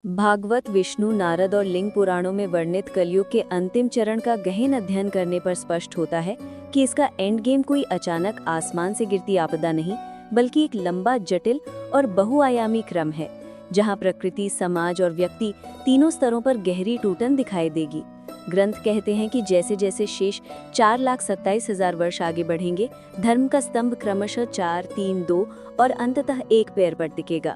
भागवत, विष्णु, नारद और लिंग पुराणों में वर्णित कलयुग के अंतिम चरण का गहन अध्ययन करने पर स्पष्ट होता है कि इसका एंड गेम कोई अचानक आसमान से गिरती आपदा नहीं, बल्कि एक लंबा, जटिल और बहुआयामी क्रम है, जहां प्रकृति, समाज और व्यक्ति तीनों स्तरों पर गहरी टूटन दिखाई देगी। ग्रंथ कहते हैं कि जैसे जैसे शेष 4,27,000 वर्ष आगे बढ़ेंगे, धर्म का स्तंभ क्रमशः 4, 3, 2 और अंततः एक पैर पर टिकेगा,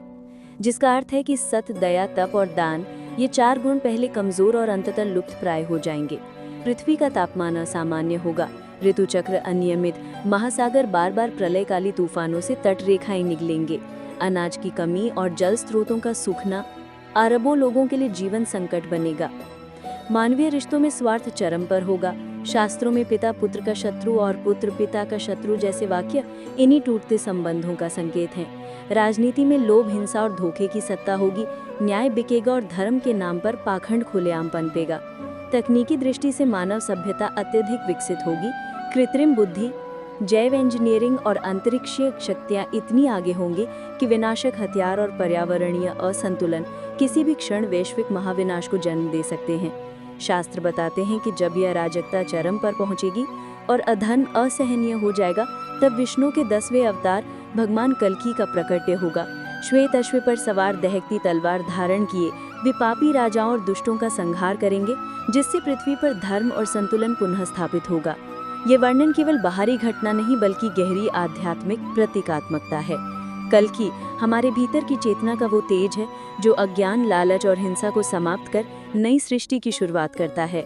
जिसका अर्थ है कि सत, दया, तप और दान, ये 4 गुण पहले कमजोर और अंततः लुप्त प्राय हो जाएंगे। पृथ्वी का तापमान असामान्य होगा, ऋतु चक्र अनियमित, महासागर बार बार प्रलयकाली तूफानों से तट रेखाएं निगलेंगे, अनाज की कमी और जल स्रोतों का सूखना अरबों लोगों के लिए जीवन संकट बनेगा। मानवीय रिश्तों में स्वार्थ चरम पर होगा। शास्त्रों में पिता पुत्र का शत्रु और पुत्र पिता का शत्रु जैसे वाक्य इन्हीं टूटते संबंधों का संकेत हैं। राजनीति में लोभ, हिंसा और धोखे की सत्ता होगी, न्याय बिकेगा और धर्म के नाम पर पाखंड खुलेआम पनपेगा। तकनीकी दृष्टि से मानव सभ्यता अत्यधिक विकसित होगी। कृत्रिम बुद्धि, जैव इंजीनियरिंग और अंतरिक्षीय शक्तियां इतनी आगे होंगी कि विनाशक हथियार और पर्यावरणीय असंतुलन किसी भी क्षण वैश्विक महाविनाश को जन्म दे सकते हैं। शास्त्र बताते हैं कि जब यह अराजकता चरम पर पहुंचेगी और अधर्म असहनीय हो जाएगा, तब विष्णु के 10वें अवतार भगवान कल्कि का प्रकट्य होगा। श्वेत अश्व पर सवार दहकती तलवार धारण किए वे पापी राजाओं और दुष्टों का संहार करेंगे, जिससे पृथ्वी पर धर्म और संतुलन पुनः स्थापित होगा। ये वर्णन केवल बाहरी घटना नहीं, बल्कि गहरी आध्यात्मिक प्रतीकात्मकता है। कल्कि हमारे भीतर की चेतना का वो तेज है जो अज्ञान, लालच और हिंसा को समाप्त कर नई सृष्टि की शुरुआत करता है।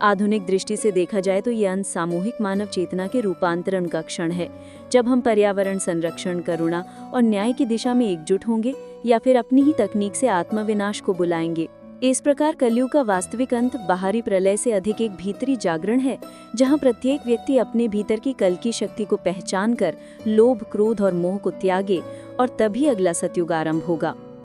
आधुनिक दृष्टि से देखा जाए तो यह अंत सामूहिक मानव चेतना के रूपांतरण का क्षण है, जब हम पर्यावरण संरक्षण, करुणा और न्याय की दिशा में एकजुट होंगे या फिर अपनी ही तकनीक से आत्मविनाश को बुलाएंगे। इस प्रकार कलयुग का वास्तविक अंत बाहरी प्रलय से अधिक एक भीतरी जागरण है, जहां प्रत्येक व्यक्ति अपने भीतर की कल की शक्ति को पहचान कर लोभ, क्रोध और मोह को त्यागे, और तभी अगला सतयुग आरंभ होगा।